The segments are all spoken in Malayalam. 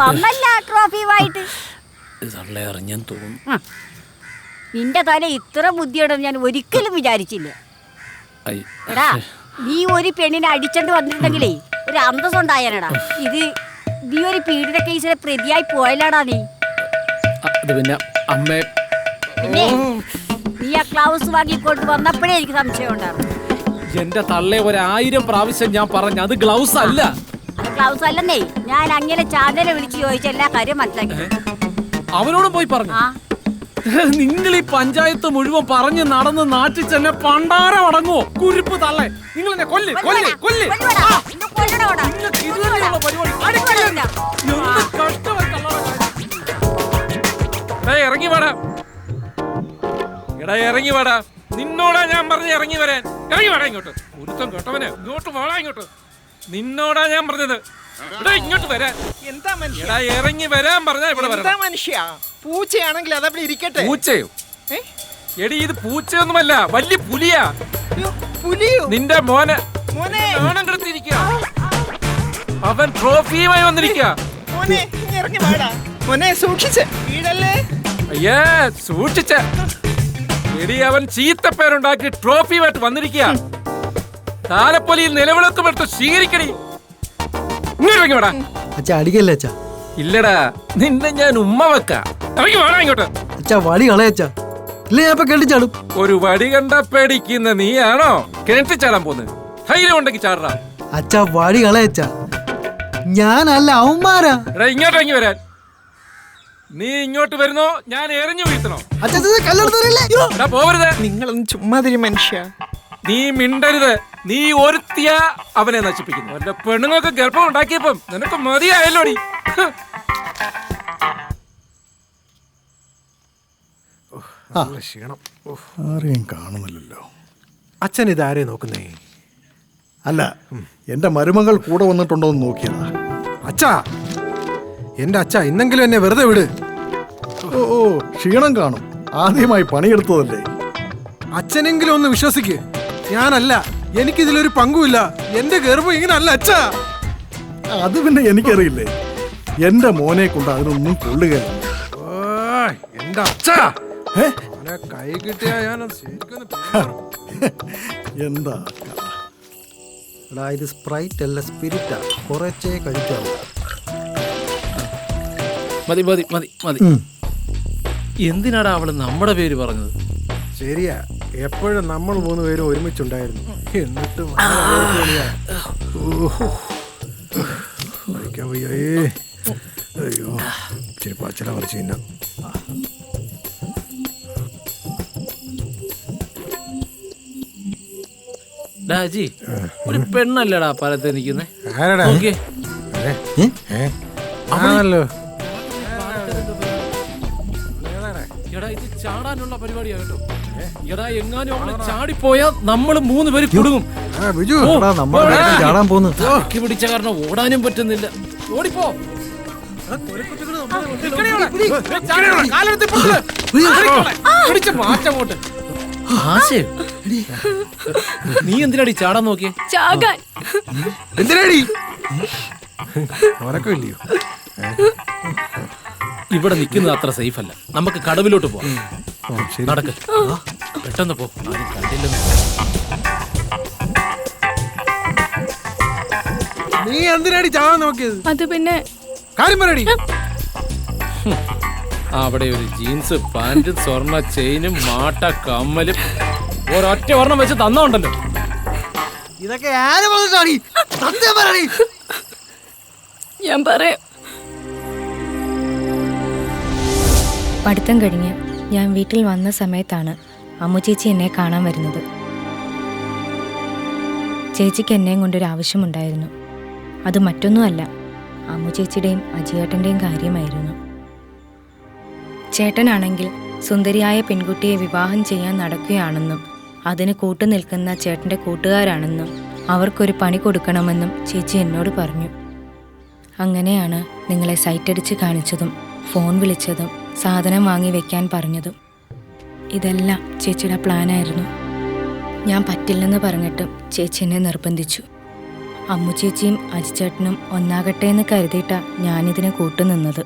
വന്നല്ല ട്രോഫിയുമായിട്ട്. അറിഞ്ഞെന്ന് തോന്നുന്നു. നിന്റെ തല ഇത്ര ബുദ്ധിയുണ്ടെന്ന് ഞാൻ ഒരിക്കലും വിചാരിച്ചില്ല. എടാ, നീ ഒരു പെണ്ണിനെ അടിച്ചോണ്ട് വന്നിട്ടുണ്ടെങ്കിലേ ഒരു അന്തസ്സുണ്ടായാലടാ. ഇത് നീ ഒരു പീഡന കേസിലെ പ്രതിയായി പോയല്ലാടാ നീ. പിന്നെ അമ്മേ, പിന്നെ നീ ആ ഗ്ലൗസ് വാങ്ങിക്കൊണ്ട് വന്നപ്പോഴേ എനിക്ക് സംശയം ഉണ്ടായിരുന്നു. എന്റെ തള്ളെ 1000 പ്രാവശ്യം ഞാൻ പറഞ്ഞു അത് ഗ്ലൗസ് അല്ല. അത് ഗ്ലൗസ് അല്ലെന്നേ. ഞാൻ അങ്ങനെ ചാന്തനെ വിളിച്ച് ചോദിച്ച എല്ലാ കാര്യം മനസ്സിലാക്കി. അവനോടും പോയി പറഞ്ഞു. നിങ്ങൾ ഈ പഞ്ചായത്ത് മുഴുവൻ പറഞ്ഞു നടന്ന് നാട്ടിൽ ചെന്നെ പണ്ടാരം അടങ്ങുവോ? കുരിപ്പ് തള്ളേ, നിങ്ങൾ എന്നെ കൊല്ല് കൊല്ല് കൊല്ല്. ഇറങ്ങി വേടാ, എടാ ഇറങ്ങി വേടാ. നിന്നോടാ ഞാൻ പറഞ്ഞ് ഇറങ്ങി വരാൻ. ഇറങ്ങി വേടാ ഇങ്ങോട്ട്. ഒരുത്തം കേട്ടവനെ ഇങ്ങോട്ട് വേടാ ഇങ്ങോട്ട്. നിന്നോടാ ഞാൻ പറഞ്ഞത് ഇങ്ങോട്ട് വരാൻ. എന്താ മനുഷ്യ ഇറങ്ങി വരാൻ പറഞ്ഞാ ഇവിടെ വരാം. മനുഷ്യ പൂച്ചയാണെങ്കിൽ അതവിടെ ഇരിക്കട്ടെ. പൂച്ചയോ? എടി ഇത് പൂച്ചയൊന്നുമല്ല, വലിയ പുലിയാ. പുലിയോ? നിന്റെ മോനെ എടുത്തിരിക്കുക. അവൻ ട്രോഫിയുമായി വന്നിരിക്കുക. സൂക്ഷിച്ച് വീടല്ലേ. അയ്യേ സൂക്ഷിച്ച. എടി അവൻ ചീത്തപ്പേരുണ്ടാക്കി ട്രോഫിയുമായിട്ട് വന്നിരിക്കുക. താലപ്പൊലിയിൽ നിലവിളക്ക് പെട്ട് സ്വീകരിക്കടി. അടിക്കല്ലേ അച്ഛാ? ഇല്ലടാ, നിന്നെ ഞാൻ ഉമ്മ വെക്കാം. ഇങ്ങോട്ട് അച്ഛാ, വടി കളയച്ചാ. ഇല്ല ഞാൻ ഇപ്പൊ കെട്ടിച്ചാടും. ഒരു വടി കണ്ട പേടിക്കുന്ന നീയാണോ കിണറ്റി ചാടാൻ പോന്നത്? ധൈര്യം ഉണ്ടെങ്കിൽ ചാടാ. അച്ഛാ വടി കളയച്ചാ. ഞാനല്ല അവന്മാരാ. എടാ ഇങ്ങോട്ട് ഇറങ്ങി വരാൻ. നീ ഇങ്ങോട്ട് വരുന്നോ ഞാൻ എറിഞ്ഞു വീഴ്ത്തണോ? അച്ഛാ പോവരുത്. നിങ്ങളൊന്നും ചുമ്മാതിരി മനുഷ്യ. നീ മിണ്ടരുത്. നീ ഒരുത്തിയ അവനെ നശിപ്പിക്കുന്നു. എന്റെ പെണ്ണുങ്ങൾക്ക് ഗർഭം ഉണ്ടാക്കിയപ്പം നിനക്ക് മതിയായല്ലോടി. ആരെയും കാണുന്നില്ലല്ലോ. അച്ഛൻ ഇതാരെ നോക്കുന്നേ? അല്ല, എന്റെ മരുമകൾ കൂടെ വന്നിട്ടുണ്ടോ എന്ന് നോക്കിയതാ. അച്ഛാ, എന്റെ അച്ഛ ഇന്നെങ്കിലും എന്നെ വെറുതെ വിട്. ഓ ക്ഷീണം കാണും. ആദ്യമായി പണിയെടുത്തതല്ലേ. അച്ഛനെങ്കിലും ഒന്ന് വിശ്വസിക്ക്. ഞാനല്ല, എനിക്കിതിലൊരു പങ്കുമില്ല. എന്റെ ഗർഭം ഇങ്ങനെ അല്ല അച്ഛാ. അത് പിന്നെ എനിക്കറിയില്ലേ. എന്റെ മോനെ കൊണ്ട് അതിനൊന്നും കൊള്ളുകയില്ല. എന്റെ അച്ഛാ, കൈ കിട്ടിയാ ഞാൻ എന്താ ഇത് സ്പ്രൈറ്റ് അല്ല, സ്പിരിറ്റാ. കുറച്ചേ കഴിക്കാവൂ. മതി മതി മതി മതി. എന്തിനാടാ അവള് നമ്മുടെ പേര് പറഞ്ഞത്? ശരിയാ, എപ്പോഴും നമ്മൾ 3 പേരും ഒരുമിച്ചുണ്ടായിരുന്നു. എന്നിട്ട് അയ്യോ ഇച്ചിരി പച്ചല പറിച്ചു തിന്നാം. ഡാജി, ഒരു പെണ്ണല്ലടാ പലത്തെ നിൽക്കുന്നേ. ആരാടാ? ആണല്ലോ. എടാ ഇത് ചാടാനുള്ള പരിപാടിയാ കേട്ടോ. എടാ എങ്ങാനും അവള് ചാടിപ്പോയാ നമ്മള് 3 പേര് കുടുങ്ങും. ചാടാൻ പോന്നു. പിടിച്ച കാരണം ഓടാനും പറ്റുന്നില്ല. ഓടിപ്പോ. മാറ്റങ്ങോട്ട്. നീ എന്തിനാടി ചാടാൻ നോക്കിയേ? ചാകാൻ. എന്തിനാടി? ഉറക്കമില്ലയോ? ഇവിടെ നിൽക്കുന്നത് അത്ര സേഫ് അല്ല. നമുക്ക് കടവിലോട്ട് പോവാം. നടക്ക്, പെട്ടെന്ന് പോ. ആരും കണ്ടില്ലെന്ന്. നീ എന്തിനാടി ചാവാൻ നോക്കിയത്? അത് പിന്നെ കാര്യം പറയടി. അവിടെ ഒരു ജീൻസ് പാന്റും സ്വർണ്ണ ചെയിനും മാട്ട കമ്മലും ഒരൊറ്റ ഒരെണ്ണം വെച്ച് തന്നോണ്ടല്ലോ. ഇതൊക്കെ ആര് പറഞ്ഞാടി? സത്യം പറയടി. ഞാൻ പറയാം. പഠിത്തം കഴിഞ്ഞ് ഞാൻ വീട്ടിൽ വന്ന സമയത്താണ് അമ്മു ചേച്ചി എന്നെ കാണാൻ വരുന്നത്. ചേച്ചിക്ക് എന്നെയും കൊണ്ടൊരു ആവശ്യമുണ്ടായിരുന്നു. അത് മറ്റൊന്നുമല്ല, അമ്മു ചേച്ചിയുടെയും അജിയേട്ടൻ്റെയും കാര്യമായിരുന്നു. ചേട്ടനാണെങ്കിൽ സുന്ദരിയായ പെൺകുട്ടിയെ വിവാഹം ചെയ്യാൻ നടക്കുകയാണെന്നും അതിന് കൂട്ടുനിൽക്കുന്ന ചേട്ടൻ്റെ കൂട്ടുകാരാണെന്നും അവർക്കൊരു പണി കൊടുക്കണമെന്നും ചേച്ചി എന്നോട് പറഞ്ഞു. അങ്ങനെയാണ് നിങ്ങളെ സൈറ്റടിച്ച് കാണിച്ചതും ഫോൺ വിളിച്ചതും സാധനം വാങ്ങി വെക്കാൻ പറഞ്ഞതും. ഇതെല്ലാം ചേച്ചിയുടെ പ്ലാനായിരുന്നു. ഞാൻ പറ്റില്ലെന്ന് പറഞ്ഞിട്ടും ചേച്ചി എന്നെ നിർബന്ധിച്ചു. അമ്മു ചേച്ചിയും അജിച്ചേട്ടനും ഒന്നാകട്ടെ എന്ന് കരുതിയിട്ടാ ഞാനിതിനെ കൂട്ടുനിന്നത്.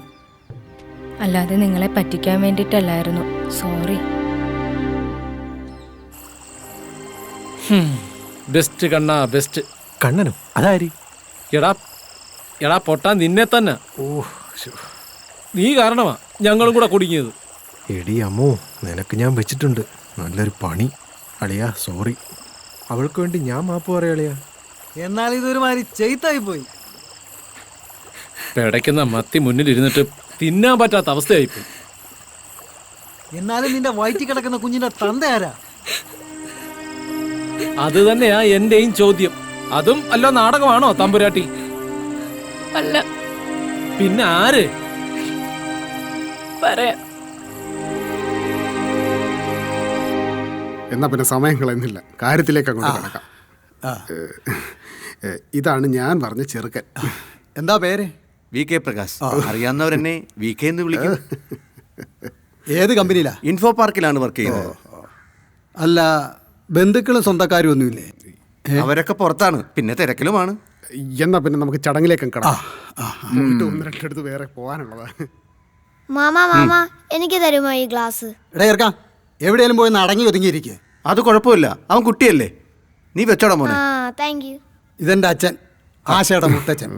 അല്ലാതെ നിങ്ങളെ പറ്റിക്കാൻ വേണ്ടിയിട്ടല്ലായിരുന്നു. സോറി. ബെസ്റ്റ് കണ്ണാ, ബെസ്റ്റ്. കണ്ണനോ? അതാരി? എടാ എടാ പൊട്ടാ, നിന്നെ തന്നെ. ഓ നീ കാരണമാ ഞങ്ങളും കൂടെ കുടുങ്ങിയത്. എടി അമ്മോ, നിനക്ക് ഞാൻ വെച്ചിട്ടുണ്ട് നല്ലൊരു പണി. അളിയാ സോറി. അവൾക്ക് വേണ്ടി ഞാൻ മാപ്പ് പറയാ അളിയാ. എന്നാൽ ഇതൊരുമാതിരി ചെയ്ത്തായി പോയി. പിടയ്ക്കുന്ന മത്തി മുന്നിലിരുന്നിട്ട് തിന്നാൻ പറ്റാത്ത അവസ്ഥയായിപ്പോയി. എന്നാലും നിന്റെ വയറ്റിൽ കിടക്കുന്ന കുഞ്ഞിന്റെ തന്ത ആരാ? അത് തന്നെയാ എന്റെയും ചോദ്യം. അതും അല്ലോ നാടകമാണോ തമ്പുരാട്ടി? അല്ല, പിന്നെ ആര്? പറയാം. എന്നാ പിന്നെ സമയം കളയുന്നില്ല, കാര്യത്തിലേക്ക് അങ്ങോട്ട് കിടക്കാം. ഇതാണ് ഞാൻ പറഞ്ഞ ചെറുക്കൻ. എന്താ പേര്? VK പ്രകാശ്. അറിയാവുന്നവരെന്നെ VK എന്ന് വിളിക്കും. ഏത് കമ്പനിയിലാ? ഇൻഫോ പാർക്കിലാണ് വർക്ക് ചെയ്യുന്നത്. അല്ല, ബന്ധുക്കളും സ്വന്തക്കാരും ഒന്നുമില്ലേ? അവരൊക്കെ പുറത്താണ്, പിന്നെ തിരക്കിലുമാണ്. എന്നാ പിന്നെ നമുക്ക് ചടങ്ങിലേക്ക് കിടക്കാം. ഒന്ന് രണ്ടിടത്ത് വേറെ പോകാനുള്ളതാ. മാമ എനിക്ക് തരുമോ ഈ ഗ്ലാസ്? എടാ ഇറക്കാം, എവിടെയെങ്കിലും പോയി അടങ്ങി ഒതുങ്ങിയിരിക്കുക. അത് കുഴപ്പമില്ല, അവൻ കുട്ടിയല്ലേ. നീ വെച്ചോടാ മോനെ. Thank you. ഇതെന്റെ അച്ഛൻ, ആശയുടെ മുത്തച്ഛൻ.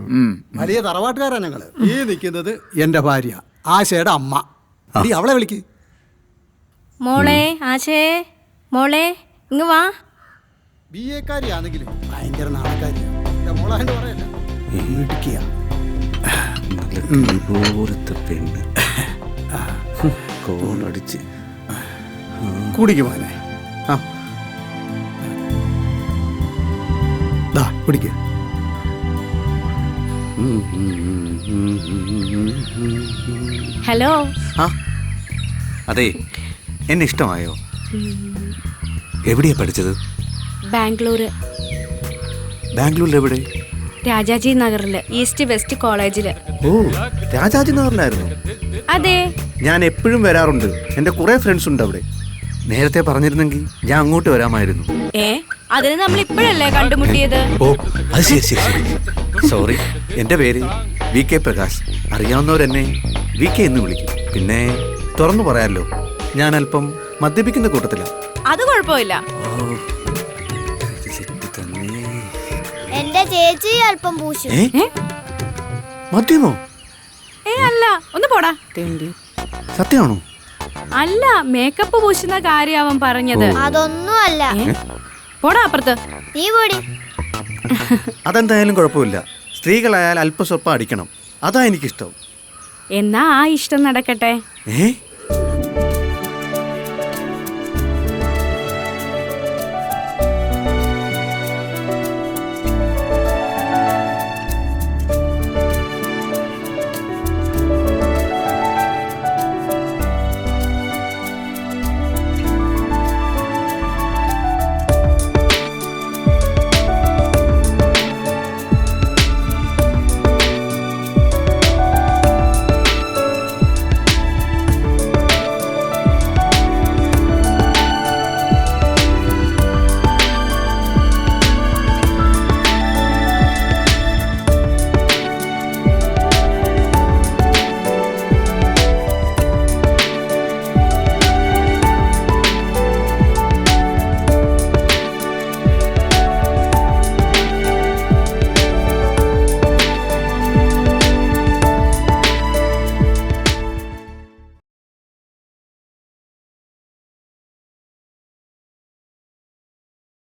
വലിയ തറവാട്ടുകാരാ ഞങ്ങള്. ഈ നിൽക്കുന്നത് എന്റെ ഭാര്യ, ആശയുടെ അമ്മ. നീ അവളെ വിളിക്ക്. മോളെ ആശേ, മോളെ ഇങ്ങ് വാ. BA കാരിയാണെങ്കിലും ഭയങ്കര നാണക്കാരിയാ. എന്റെ മോളാണ്ട് പറയല്ല, മിടുക്കിയാ. പോലത്തെ പെണ്ണ് കോളടിച്ച് കുടിക്കുമോനെ. കുടിക്ക. ഹലോ. അതെ, എന്നെ ഇഷ്ടമായോ? എവിടെയാ പഠിച്ചത്? ബാംഗ്ലൂര്. ബാംഗ്ലൂരിൽ എവിടെ? രാജാജി നഗറില്, ഈസ്റ്റ് വെസ്റ്റ് കോളേജില്. ഓ, രാജാജി നഗറിലായിരുന്നു. അതെ, ഞാൻ എപ്പോഴും വരാറുണ്ട്. എൻ്റെ കുറെ ഫ്രണ്ട്സ് ഉണ്ട് അവിടെ. നേരത്തെ പറഞ്ഞിരുന്നെങ്കിൽ ഞാൻ അങ്ങോട്ട് വരാമായിരുന്നു. അതിന് നമ്മൾ ഇപ്പോഴല്ലേ കണ്ടുമുട്ടിയത്? ഓ, അത് ശരി ശരി ശരി. സോറി. എൻ്റെ പേര് VK പ്രകാശ്. അറിയാവുന്നവരെന്നെ VK എന്ന് വിളിക്കും. പിന്നെ തുറന്നു പറയാമല്ലോ, ഞാൻ അല്പം മദ്യപിക്കുന്ന കൂട്ടത്തിലാണ്. അത് കുഴപ്പമില്ല. എന്റെ ചേച്ചി അല്പം പൂശു. മദ്യമോ? അല്ല, ഒന്ന് പോടാ. സത്യമാണോ? അല്ല, മേക്കപ്പ് പൂശുന്ന കാര്യം അവൻ പറഞ്ഞത്. അതൊന്നും അല്ല. പോടാ അപ്പുറത്ത്. നീ പോടി. അതെന്തായാലും കുഴപ്പമില്ല. സ്ത്രീകളായാൽ അല്പസ്വല്പം അടിക്കണം. അതാ എനിക്കിഷ്ടം. എന്നാ ആ ഇഷ്ടം നടക്കട്ടെ.